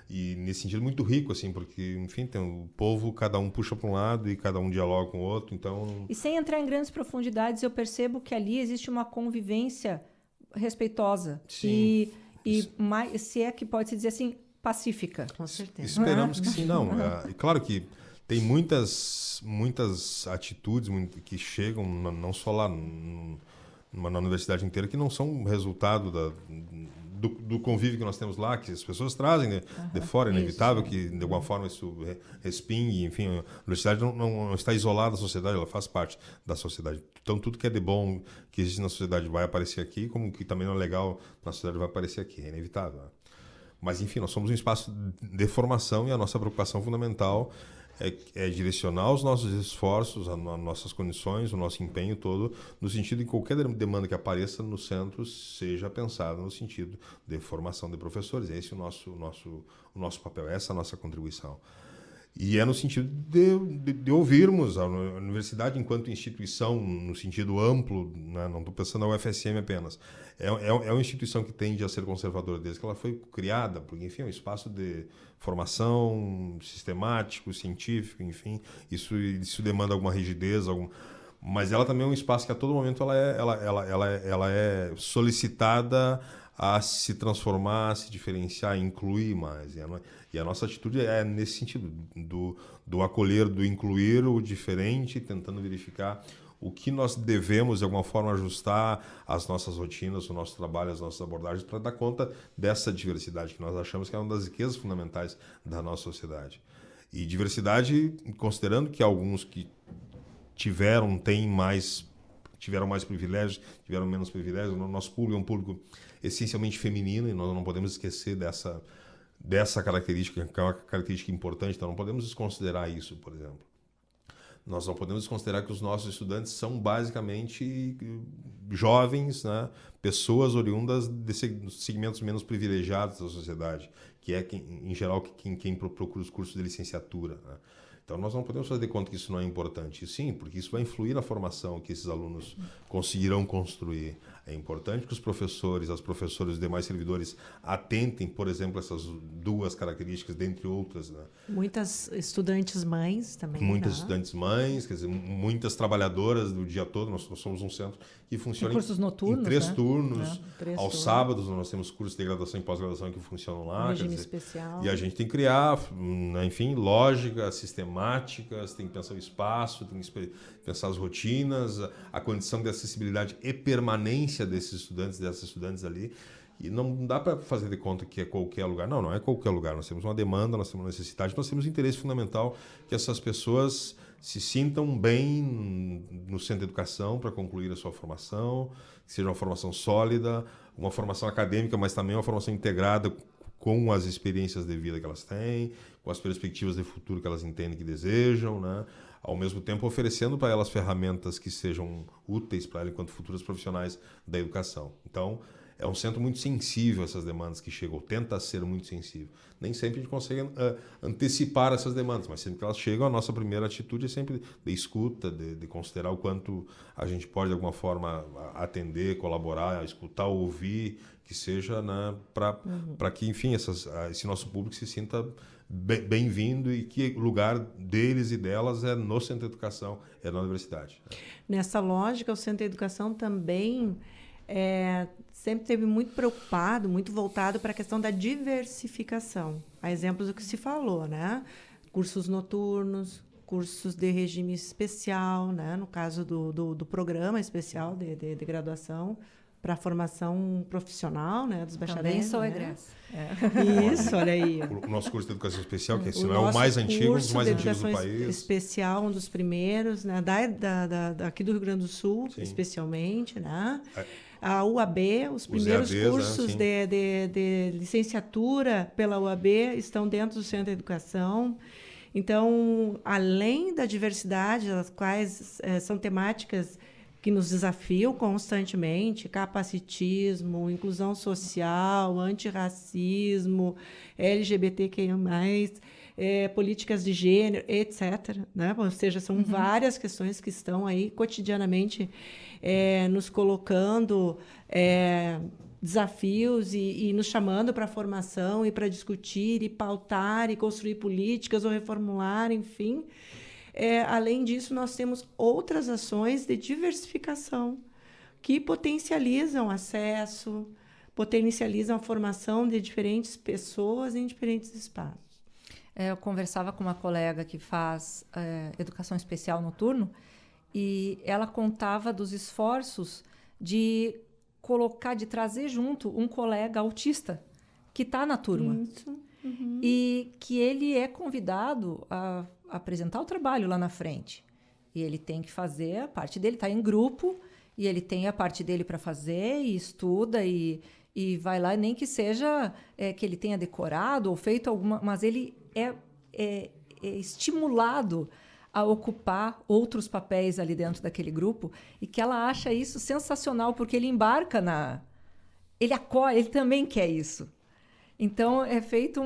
e nesse sentido, muito rico, assim, porque, enfim, tem o povo, cada um puxa para um lado e cada um dialoga com o outro, então... E sem entrar em grandes profundidades, eu percebo que ali existe uma convivência respeitosa. Sim. E mais, se é que pode-se dizer assim, pacífica. Com certeza. Esperamos que sim, não. E claro que tem muitas atitudes que chegam, não só lá, na universidade inteira, que não são resultado do convívio que nós temos lá, que as pessoas trazem de fora, é inevitável que de alguma forma isso respingue, enfim, a universidade não está isolada da sociedade, ela faz parte da sociedade. Então tudo que é de bom que existe na sociedade vai aparecer aqui, como que também não é legal na sociedade vai aparecer aqui, é inevitável. Mas enfim, nós somos um espaço de formação e a nossa preocupação fundamental é direcionar os nossos esforços, as nossas condições, o nosso empenho todo, no sentido de que qualquer demanda que apareça no centro seja pensada no sentido de formação de professores. Esse é o nosso papel, essa é a nossa contribuição. E é no sentido de ouvirmos a universidade enquanto instituição, no sentido amplo, né? Não estou pensando na UFSM apenas. É uma instituição que tende a ser conservadora desde que ela foi criada, porque, enfim, é um espaço de formação sistemático, científico, enfim. Isso demanda alguma rigidez, mas ela também é um espaço que a todo momento ela é solicitada a se transformar, a se diferenciar, a incluir mais. E a nossa atitude é nesse sentido, do acolher, do incluir o diferente, tentando verificar o que nós devemos, de alguma forma, ajustar as nossas rotinas, o nosso trabalho, as nossas abordagens, para dar conta dessa diversidade que nós achamos que é uma das riquezas fundamentais da nossa sociedade. E diversidade, considerando que alguns que tiveram mais privilégios, tiveram menos privilégios, o nosso público é um público essencialmente feminino e nós não podemos esquecer dessa característica, que é uma característica importante, então não podemos desconsiderar isso, por exemplo. Nós não podemos desconsiderar que os nossos estudantes são basicamente jovens, né? Pessoas oriundas de segmentos menos privilegiados da sociedade, que é, em geral, quem procura os cursos de licenciatura, né? Então, nós não podemos fazer de conta que isso não é importante. Sim, porque isso vai influir na formação que esses alunos conseguirão construir. É importante que os professores, as professoras e os demais servidores atentem, por exemplo, essas duas características, dentre outras, né? Muitas estudantes mães também. Muitas né? estudantes mães, quer dizer, muitas trabalhadoras do dia todo. Nós somos um centro que funciona cursos noturnos, em 3 né? turnos. Três Aos turnos. sábados nós temos cursos de graduação e pós-graduação que funcionam lá. Regime especial. E a gente tem que criar, enfim, lógicas sistemáticas, tem que pensar o espaço, tem que pensar as rotinas, a condição de acessibilidade e permanência desses estudantes, dessas estudantes ali. E não dá para fazer de conta que é qualquer lugar. Não é qualquer lugar. Nós temos uma demanda, nós temos uma necessidade, nós temos um interesse fundamental que essas pessoas se sintam bem no centro de educação para concluir a sua formação, que seja uma formação sólida, uma formação acadêmica, mas também uma formação integrada com as experiências de vida que elas têm, com as perspectivas de futuro que elas entendem que desejam, né? Ao mesmo tempo oferecendo para elas ferramentas que sejam úteis para elas enquanto futuras profissionais da educação. Então, é um centro muito sensível a essas demandas que chegam, tenta ser muito sensível. Nem sempre a gente consegue antecipar essas demandas, mas sempre que elas chegam, a nossa primeira atitude é sempre de escuta, de considerar o quanto a gente pode, de alguma forma, atender, colaborar, escutar, ouvir, que seja, né, para que, enfim, esse nosso público se sinta bem-vindo e que o lugar deles e delas é no centro de educação, é na universidade. Nessa lógica, o centro de educação também sempre esteve muito preocupado, muito voltado para a questão da diversificação. A exemplo do que se falou, né? Cursos noturnos, cursos de regime especial, né? No caso do programa especial de graduação para a formação profissional, né? Dos bacharéis. Também sou né? egressa. Isso, olha aí. O nosso curso de educação especial, que é o mais antigo, um dos mais antigos do país. Especial, um dos primeiros, né? Aqui do Rio Grande do Sul, sim. Especialmente, né? A UAB, os primeiros EADs, cursos de licenciatura pela UAB estão dentro do Centro de Educação. Então, além da diversidade, as quais são temáticas que nos desafiam constantemente, capacitismo, inclusão social, antirracismo, LGBTQIA+, políticas de gênero, etc. Né? Ou seja, são várias questões que estão aí cotidianamente nos colocando desafios e nos chamando para a formação e para discutir e pautar e construir políticas ou reformular, enfim. Além disso, nós temos outras ações de diversificação que potencializam acesso, potencializam a formação de diferentes pessoas em diferentes espaços. Eu conversava com uma colega que faz educação especial noturno e ela contava dos esforços de trazer junto um colega autista que está na turma. Isso. E que ele é convidado a apresentar o trabalho lá na frente. E ele tem que fazer a parte dele, está em grupo, e ele tem a parte dele para fazer, e estuda, e vai lá, nem que seja que ele tenha decorado ou feito alguma... Mas ele é estimulado a ocupar outros papéis ali dentro daquele grupo, e que ela acha isso sensacional, porque ele embarca ele acolhe, ele também quer isso. Então, é feita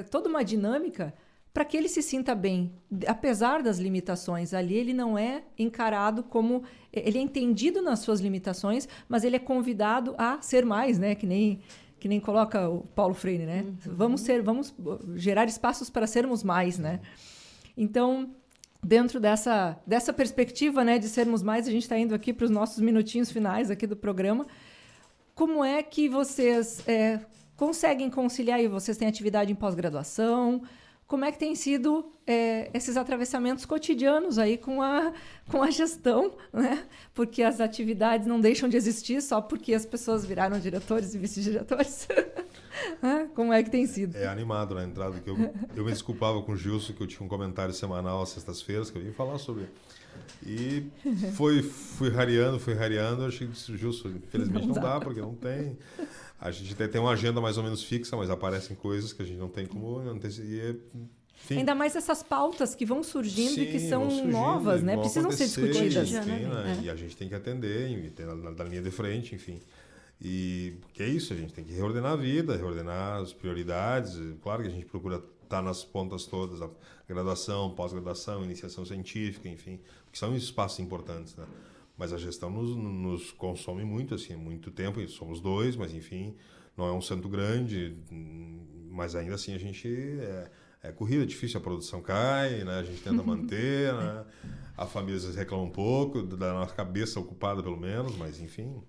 toda uma dinâmica para que ele se sinta bem. Apesar das limitações ali, ele não é encarado como... Ele é entendido nas suas limitações, mas ele é convidado a ser mais, né? Que nem coloca o Paulo Freire, né? Vamos gerar espaços para sermos mais, né? Então, dentro dessa perspectiva, né, de sermos mais, a gente está indo aqui para os nossos minutinhos finais aqui do programa. Como é que vocês conseguem conciliar? E vocês têm atividade em pós-graduação? Como é que tem sido esses atravessamentos cotidianos aí com a gestão, né? Porque as atividades não deixam de existir só porque as pessoas viraram diretores e vice-diretores. Como é que tem sido? É animado na entrada, que eu me desculpava com o Gilson, que eu tinha um comentário semanal às sextas-feiras, que eu ia falar sobre... E fui rareando, eu achei que Gilson, infelizmente não dá, porque não tem... A gente tem uma agenda mais ou menos fixa, mas aparecem coisas que a gente não tem como... Enfim. Ainda mais essas pautas que vão surgindo. Sim, e que são novas, né? Precisam ser discutidas. Enfim, né? E a gente tem que atender, na linha de frente, enfim. E que é isso, a gente tem que reordenar a vida, reordenar as prioridades. Claro que a gente procura estar nas pontas todas, a graduação, pós-graduação, iniciação científica, enfim, que são espaços importantes, né? Mas a gestão nos consome muito, assim, muito tempo, somos dois, mas enfim, não é um santo grande, mas ainda assim a gente é corrida, é difícil, a produção cai, né? A gente tenta manter, né? A família às vezes reclama um pouco, da nossa cabeça ocupada pelo menos, mas enfim...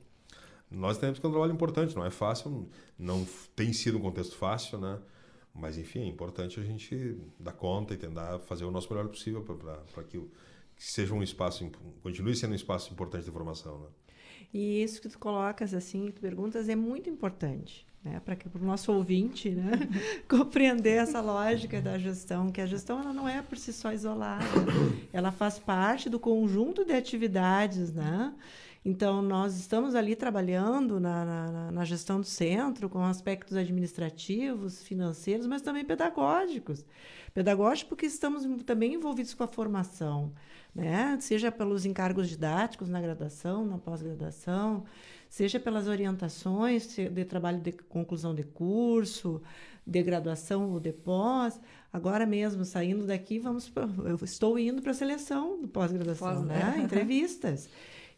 Nós temos que é um trabalho importante, não é fácil, não tem sido um contexto fácil, né? Mas, enfim, é importante a gente dar conta e tentar fazer o nosso melhor possível para que seja um espaço, continue sendo um espaço importante de formação, né? E isso que tu colocas, assim, que tu perguntas, é muito importante, né? Para o nosso ouvinte, né? Compreender essa lógica da gestão, que a gestão ela não é por si só isolada, ela faz parte do conjunto de atividades, né? Então, nós estamos ali trabalhando na gestão do centro, com aspectos administrativos, financeiros, mas também pedagógicos. Pedagógicos porque estamos também envolvidos com a formação, né? Seja pelos encargos didáticos na graduação, na pós-graduação, seja pelas orientações de trabalho de conclusão de curso, de graduação ou de pós. Agora mesmo, saindo daqui, eu estou indo para a seleção do pós-graduação, né? Entrevistas.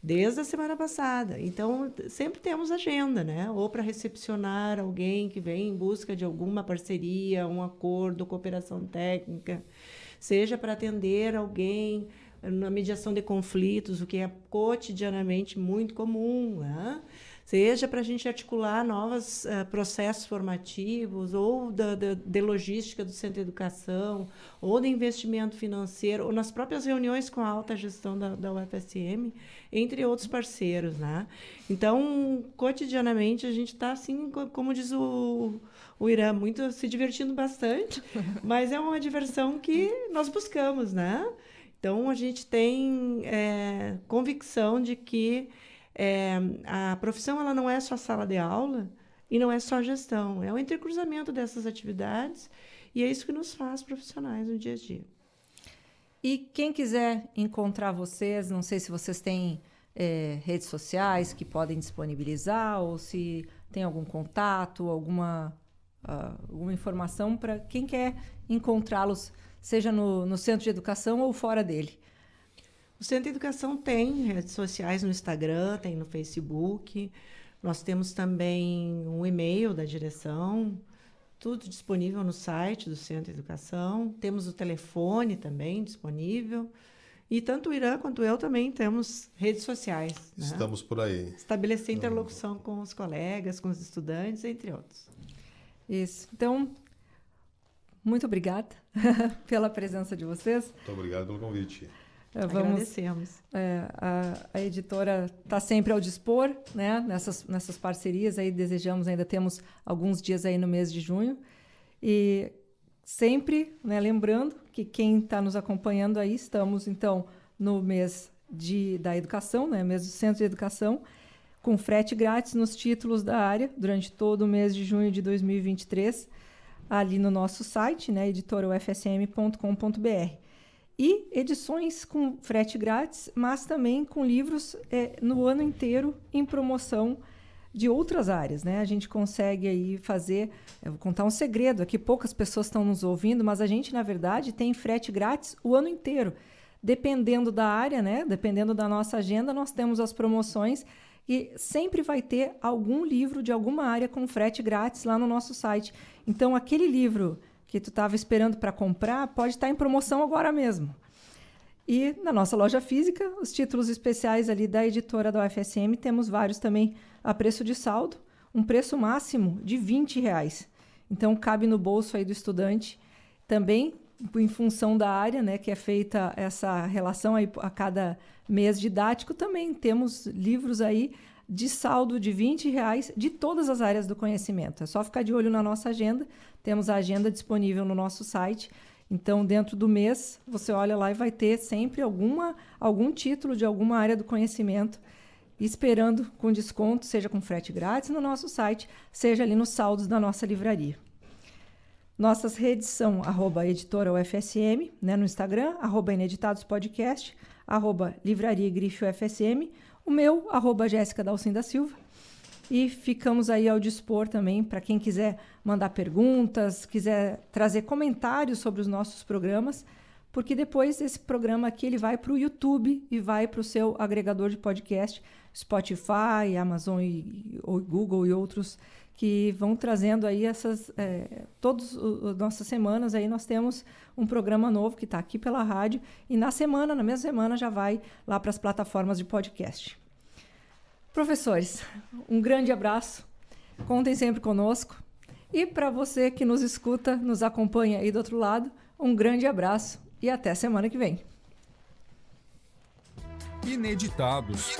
Desde a semana passada. Então, sempre temos agenda, né? Ou para recepcionar alguém que vem em busca de alguma parceria, um acordo, cooperação técnica, seja para atender alguém na mediação de conflitos, o que é cotidianamente muito comum, né? Seja para a gente articular novos processos formativos, ou de logística do centro de educação, ou de investimento financeiro, ou nas próprias reuniões com a alta gestão da UFSM, entre outros parceiros, né? Então, cotidianamente, a gente está, assim, como diz o Irã, muito se divertindo bastante, mas é uma diversão que nós buscamos, né? Então, a gente tem convicção de que a profissão ela não é só sala de aula e não é só gestão, é o entrecruzamento dessas atividades, e é isso que nos faz profissionais no dia a dia. E quem quiser encontrar vocês, não sei se vocês têm redes sociais que podem disponibilizar, ou se tem algum contato, alguma alguma informação para quem quer encontrá-los, seja no centro de educação ou fora dele? O Centro de Educação tem redes sociais no Instagram, tem no Facebook. Nós temos também um e-mail da direção, tudo disponível no site do Centro de Educação. Temos o telefone também disponível. E tanto o Irã quanto eu também temos redes sociais. Estamos por aí. Estabelecer interlocução com os colegas, com os estudantes, entre outros. Isso. Então, muito obrigada pela presença de vocês. Muito obrigado pelo convite. Agradecemos. A editora está sempre ao dispor, né, nessas parcerias. Aí desejamos, ainda temos alguns dias aí no mês de junho. E sempre, né, lembrando que quem está nos acompanhando aí, estamos, então, no mês da educação, né, mês do Centro de Educação, com frete grátis nos títulos da área, durante todo o mês de junho de 2023, ali no nosso site, né, editoraufsm.com.br. E edições com frete grátis, mas também com livros no ano inteiro em promoção de outras áreas, né? A gente consegue aí fazer... Eu vou contar um segredo aqui, poucas pessoas estão nos ouvindo, mas a gente, na verdade, tem frete grátis o ano inteiro. Dependendo da área, né? Dependendo da nossa agenda, nós temos as promoções e sempre vai ter algum livro de alguma área com frete grátis lá no nosso site. Então, aquele livro que tu estava esperando para comprar, pode estar em promoção agora mesmo. E na nossa loja física, os títulos especiais ali da editora da UFSM, temos vários também a preço de saldo, um preço máximo de R$20. Então, cabe no bolso aí do estudante. Também, em função da área, né, que é feita essa relação aí a cada mês didático, também temos livros aí de saldo de R$20 de todas as áreas do conhecimento. É só ficar de olho na nossa agenda. Temos a agenda disponível no nosso site. Então, dentro do mês, você olha lá e vai ter sempre algum título de alguma área do conhecimento, esperando com desconto, seja com frete grátis no nosso site, seja ali nos saldos da nossa livraria. Nossas redes são @editoraufsm, né, no Instagram, @ineditadospodcast, @livrariagrifeufsm, o meu, Jéssica Dalcin da Silva. E ficamos aí ao dispor também para quem quiser mandar perguntas, quiser trazer comentários sobre os nossos programas, porque depois esse programa aqui ele vai para o YouTube e vai para o seu agregador de podcast, Spotify, Amazon ou Google e outros que vão trazendo aí todas as nossas semanas aí nós temos um programa novo que está aqui pela rádio e na mesma semana já vai lá para as plataformas de podcast. Professores, um grande abraço, contem sempre conosco e para você que nos escuta, nos acompanha aí do outro lado, um grande abraço e até semana que vem. Ineditados.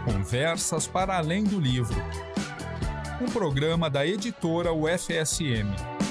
Conversas para além do livro. Um programa da editora UFSM.